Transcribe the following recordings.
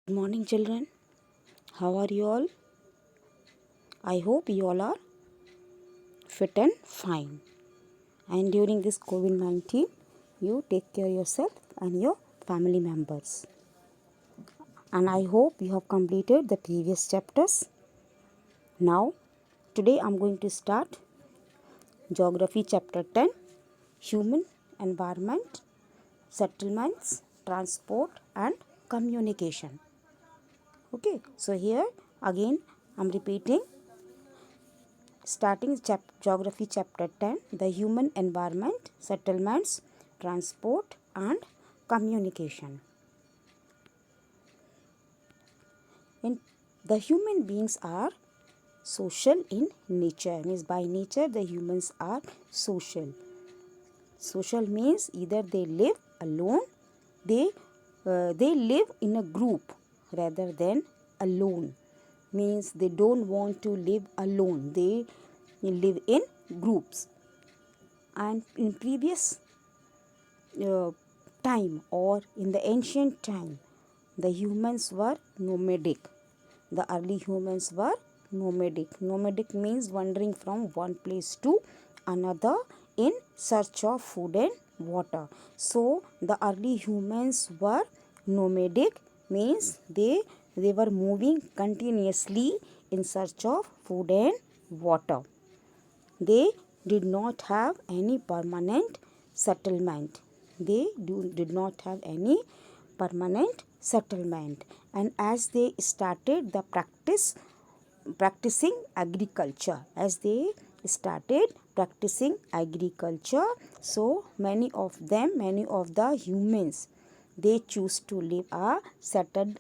Good morning, children. How are you all? I hope you all are fit and fine. And during this COVID 19, you take care of yourself and your family members. And I hope you have completed the previous chapters. Now, today I'm going to start Geography chapter 10, Human Environment, Settlements, Transport, and Communication. Okay, so here again I'm repeating. Starting Geography chapter 10, the human environment, settlements, transport, and communication. In the human beings are social in nature, means by nature the humans are social. Social means either they live alone, they live in a group rather than alone. Means they don't want to live alone, they live in groups. And in previous time or in the ancient time, the humans were nomadic. The early humans were nomadic. Nomadic means wandering from one place to another in search of food and water. So the early humans were nomadic, means they were moving continuously in search of food and water. They did not have any permanent settlement. Did not have any permanent settlement. And as they started the practicing agriculture, so many of the humans, they choose to live a settled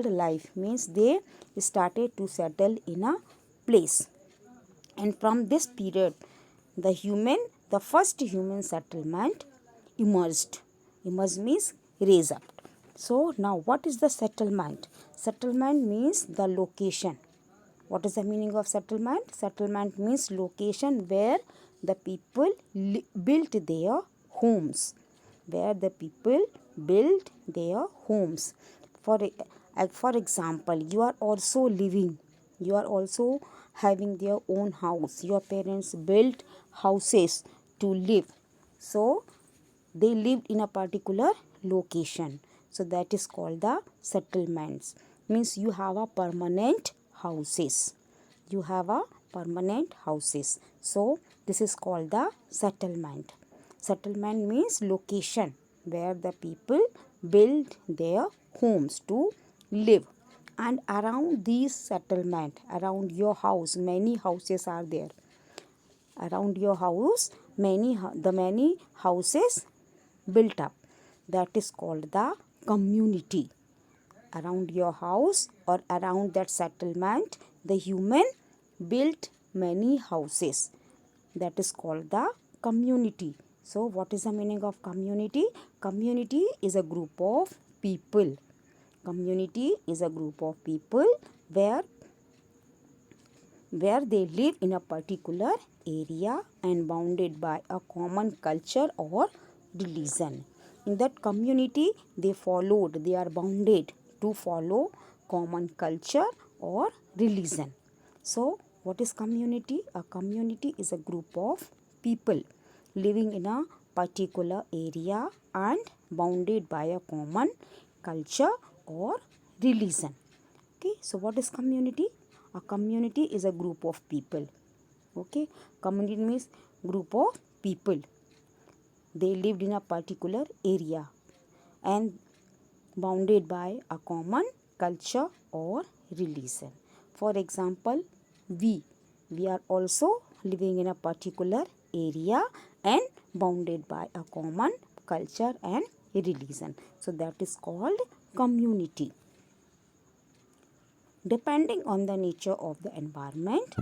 life, means they started to settle in a place. And from this period, the first human settlement emerged. Emerged means raise up. So now what is the settlement? Settlement means the location. What is the meaning of settlement? Settlement means location where the people built their homes. Where the people built their homes. For example, you are also having their own house. Your parents built houses to live. So they lived in a particular location. So that is called the settlements. Means you have a permanent houses. So this is called the settlement. Settlement means location where the people build their homes to live. And around these settlement, around your house, many houses are there. Around your house, many houses built up. That is called the community. Around your house or around that settlement, the human built many houses. That is called the community. So what is the meaning of community? Community is a group of people. Community is a group of people where they live in a particular area and bounded by a common culture or religion. In that community, they are bounded to follow common culture or religion. So, what is community? A community is a group of people living in a particular area and bounded by a common culture or religion. Okay, so what is community? A community is a group of people. Okay, community means group of people. They lived in a particular area and bounded by a common culture or religion. For example, we are also living in a particular area and bounded by a common culture and religion. So that is called community. Depending on the nature of the environment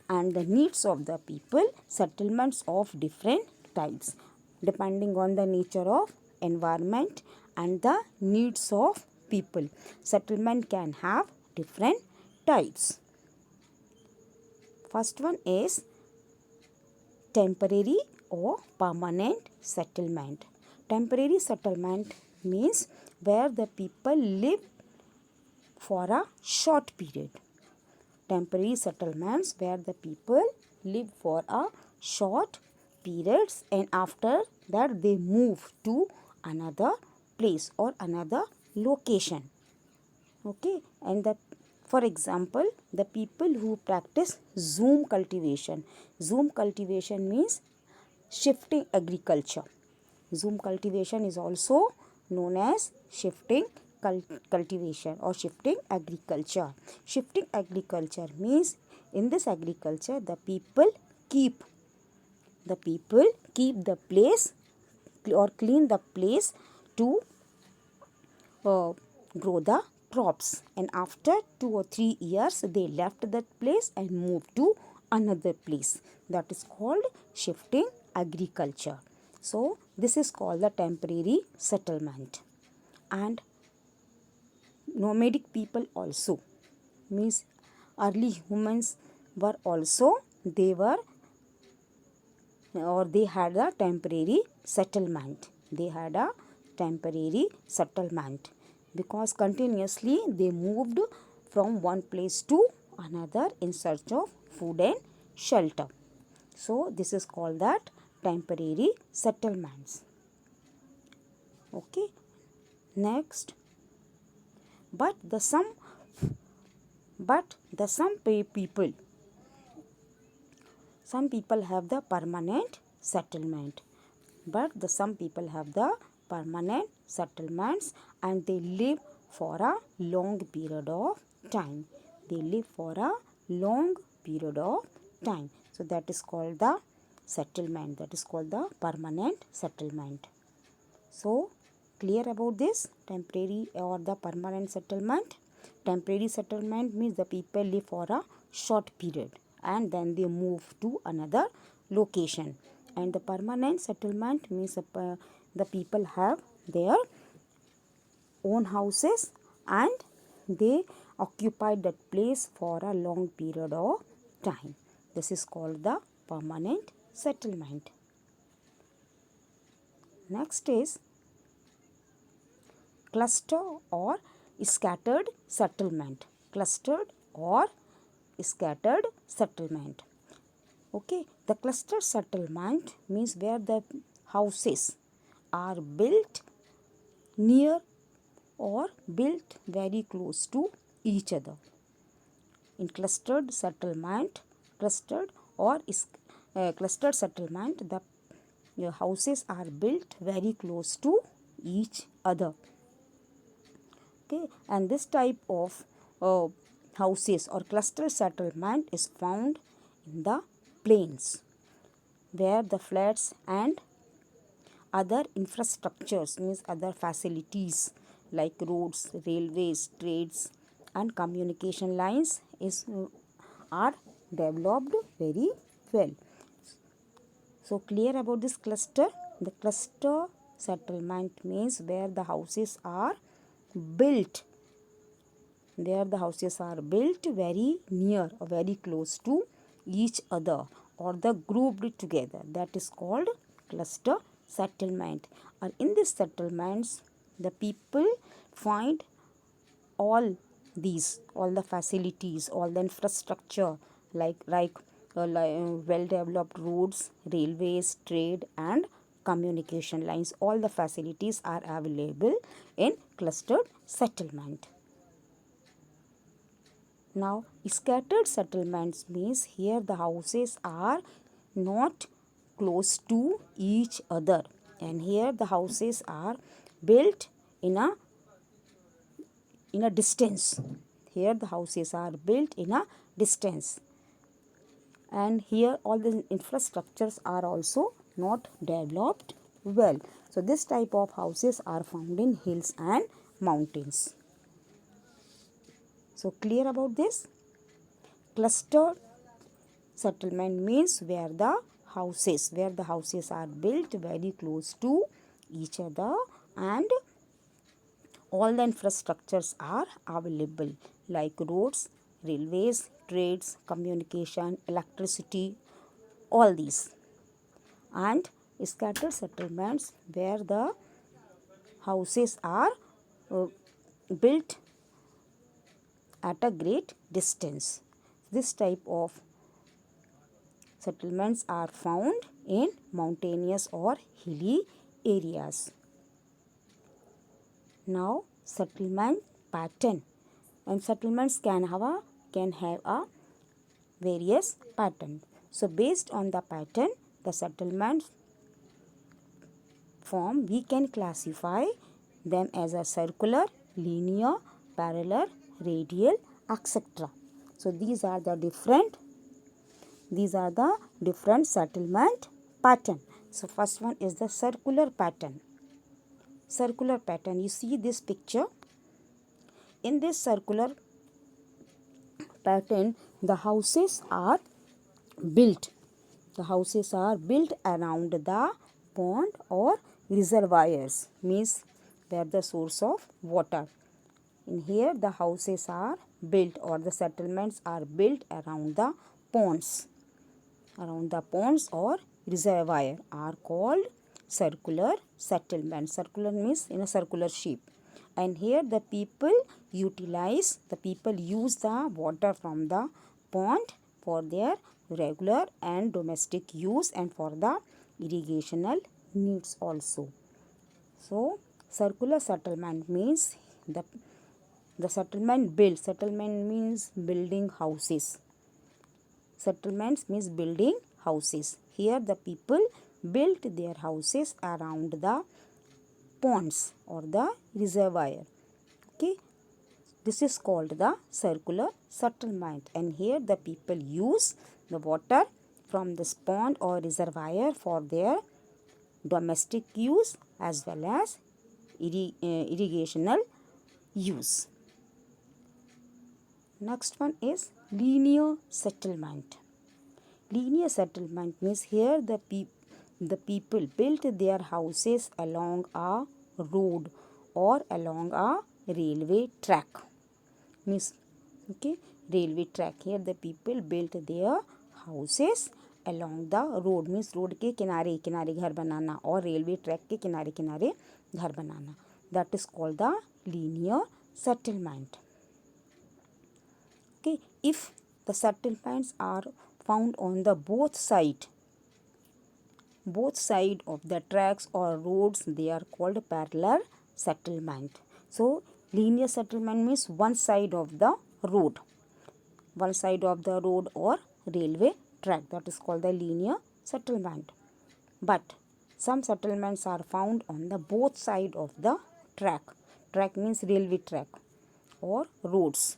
and the needs of the people, settlements of different types. Depending on the nature of environment and the needs of people, settlement can have different types. First one is temporary or permanent settlement. Temporary settlement means where the people live for a short period. Temporary settlements where the people live for a short periods and after that they move to another place or another location. Okay, and for example, the people who practice zoom cultivation. Zoom cultivation means shifting agriculture. Zoom cultivation is also known as shifting cultivation or shifting agriculture. Shifting agriculture means in this agriculture keep the people keep the place or clean the place to grow the crops, and after 2 or 3 years they left that place and moved to another place. That is called shifting agriculture. So this is called the temporary settlement. And nomadic people also means early humans were also they had a temporary settlement. They had a temporary settlement because continuously they moved from one place to another in search of food and shelter. So this is called that temporary settlements. Okay. Next, but the some people some people have the permanent settlement, but some people have the permanent settlements and they live for a long period of time. They live for a long period of time. So that is called the settlement. That is called the permanent settlement. So clear about this temporary or the permanent settlement? Temporary settlement means the people live for a short period and then they move to another location. And the permanent settlement means the people have their own houses and they occupy that place for a long period of time. This is called the permanent settlement. Next is cluster or scattered settlement. Clustered or scattered settlement. Okay, the cluster settlement means where the houses are built near or built very close to each other. In clustered settlement, clustered settlement, the houses are built very close to each other. Okay, and this type of houses or cluster settlement is found in the plains where the flats and other infrastructures means other facilities like roads, railways, trades and communication lines are developed very well. So clear about this cluster? The cluster settlement means where the houses are built very near or very close to each other or the grouped together. That is called cluster settlement. And in these settlements the people find all the facilities, all the infrastructure like well developed roads, railways, trade and communication lines. All the facilities are available in clustered settlement. Now scattered settlements means here the houses are not close to each other and here the houses are built in a distance. Here the houses are built in a distance and here all the infrastructures are also not developed well. So this type of houses are found in hills and mountains. So clear about this? Cluster settlement means where the houses are built very close to each other and all the infrastructures are available like roads, railways, trades, communication, electricity, all these. And scattered settlements where the houses are built at a great distance. This type of settlements are found in mountainous or hilly areas. Now, settlement pattern, and settlements can have a various pattern. So based on the pattern, the settlement form, we can classify them as a circular, linear, parallel, radial, etc. So these are the different settlement pattern. So first one is the circular pattern. Circular pattern, you see this picture. In this circular pattern, the houses are built. The houses are built around the pond or reservoirs, means they are the source of water. In here, the houses are built, or the settlements are built around the ponds. Around the ponds or reservoir are called circular settlement. Circular means in a circular shape. And here the people use the water from the pond for their regular and domestic use and for the irrigational needs also. So circular settlement means the settlement built. Settlement means building houses. Settlements means building houses. Here the people built their houses around the ponds or the reservoir. Okay, this is called the circular settlement, and here the people use the water from this pond or reservoir for their domestic use as well as irrigational use. Next one is linear settlement. Linear settlement means here the people built their houses along a road or along a railway track. Means, okay, railway track. Here the people built their houses along the road, means road के किनारे किनारे घर बनाना और railway track के किनारे किनारे घर बनाना. That is called the linear settlement. Okay, if the settlements are found on the both side of the tracks or roads, they are called parallel settlement. So linear settlement means one side of the road or railway track, that is called the linear settlement. But some settlements are found on the both side of the track means railway track or roads,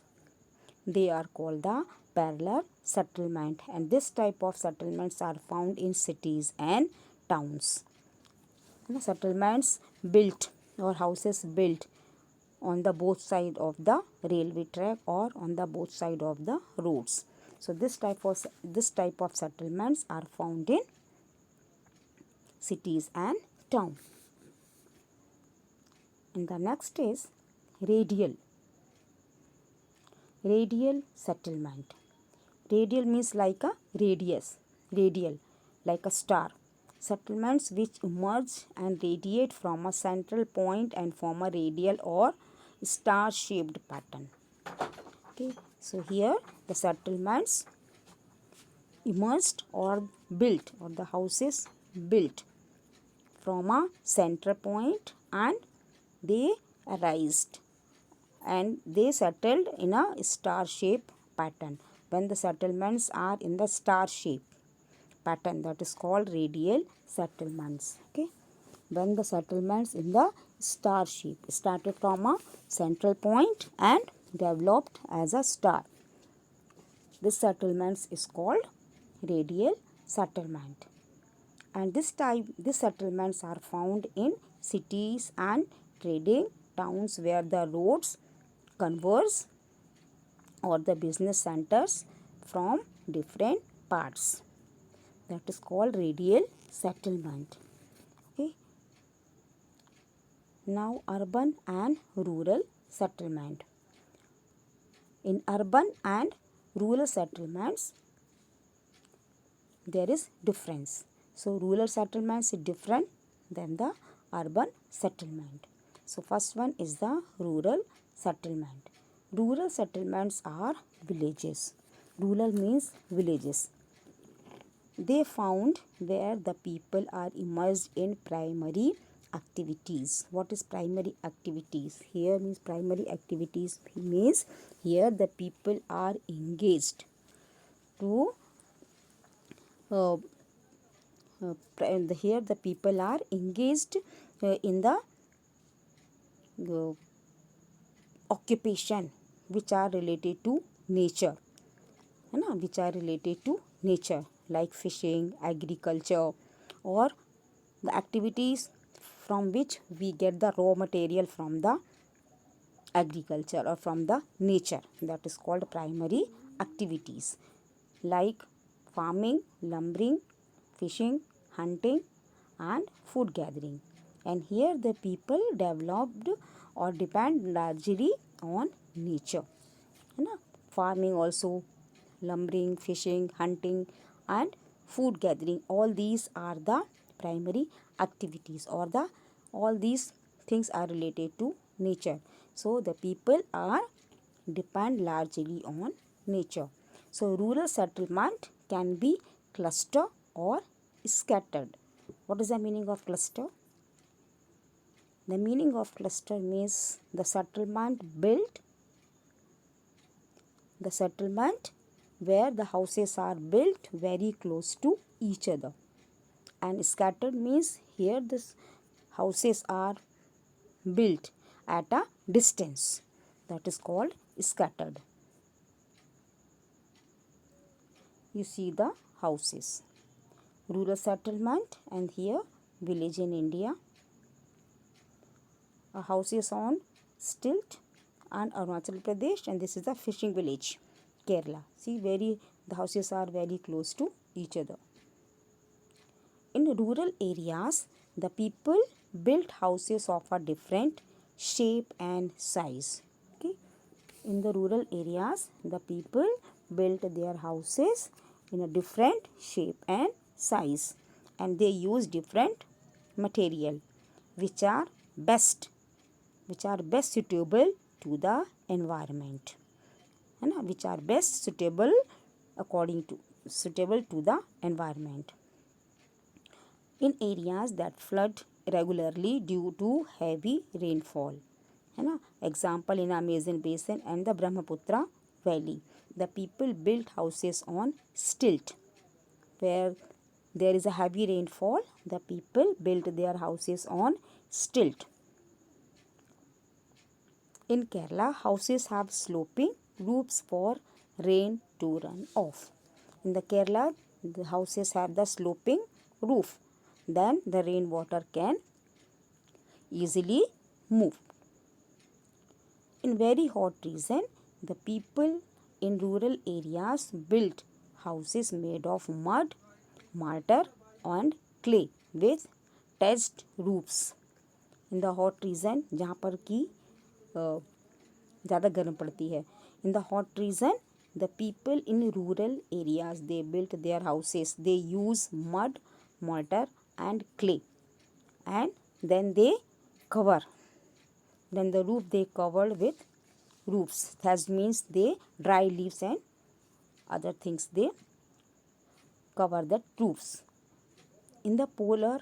they are called the parallel settlement, and this type of settlements are found in cities and towns. Settlements built or houses built on the both side of the railway track or on the both side of the roads. So this type of settlements are found in cities and town. And the next is radial settlement. Radial means like a radial, like a star. Settlements which emerge and radiate from a central point and form a radial or star-shaped pattern. Okay, so here the settlements emerged or built, or the houses built from a central point, and they arised and they settled in a star-shaped pattern. When the settlements are in the star-shaped pattern, that is called radial settlements. Okay, when the settlements in the star shape started from a central point and developed as a star, this settlements is called radial settlement. And this settlements are found in cities and trading towns where the roads converge or the business centers from different parts. That is called radial settlement. Okay. Now urban and rural settlement. In urban and rural settlements, there is difference. So rural settlements is different than the urban settlement. So first one is the rural settlement. Rural settlements are villages. Rural means villages. They found where the people are immersed in primary activities. What is primary activities? Here means primary activities means here the people are engaged to here the people are engaged in the occupation which are related to nature, है ना, which are related to nature like fishing, agriculture, or the activities from which we get the raw material from the agriculture or from the nature. That is called primary activities like farming, lumbering, fishing, hunting, and food gathering. And here the people developed or depend largely on nature, है ना. Farming also, lumbering, fishing, hunting, and food gathering, all these are the primary activities, or the all these things are related to nature. So the people are depend largely on nature. So rural settlement can be cluster or scattered. What is the meaning of cluster? The meaning of cluster means the settlement where the houses are built very close to each other. And scattered means here the houses are built at a distance. That is called scattered. You see the houses. Rural settlement, and here village in India. A house is on stilt and Arunachal Pradesh, and this is the fishing village, Kerala. See, the houses are very close to each other. In rural areas, the people built houses of a different shape and size. Okay. In the rural areas, the people built their houses in a different shape and size, and they use different material which are best suitable to the environment, which are best suitable to the environment. In areas that flood regularly due to heavy rainfall, example in Amazon basin and the Brahmaputra valley, the people built houses on stilt. Where there is a heavy rainfall, the people built their houses on stilt. In Kerala, houses have sloping roofs for rain to run off. In the Kerala, the houses have the sloping roof. Then the rainwater can easily move. In very hot season, the people in rural areas built houses made of mud, mortar, and clay with thatched roofs. In the hot season, जहाँ पर की ज़्यादा गर्म पड़ती है, in the hot season, the people in rural areas, they built their houses. They use mud, mortar, and clay, and then they cover. Then the roof they covered with roofs. That means they dry leaves and other things they cover the roofs. In the polar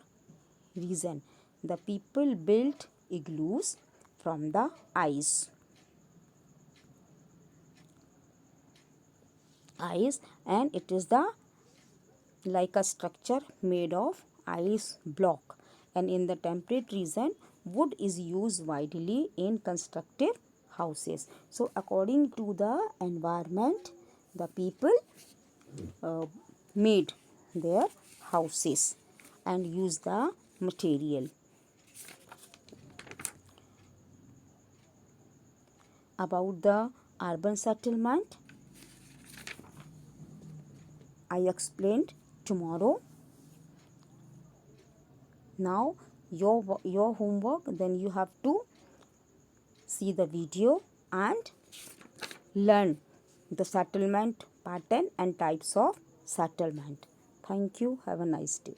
region, the people built igloos from the ice, and it is the like a structure made of ice block. And in the temperate region, wood is used widely in constructive houses. So according to the environment, the people made their houses and used the material. About the urban settlement, I explained tomorrow. Now your homework, then you have to see the video and learn the settlement pattern and types of settlement. Thank you. Have a nice day.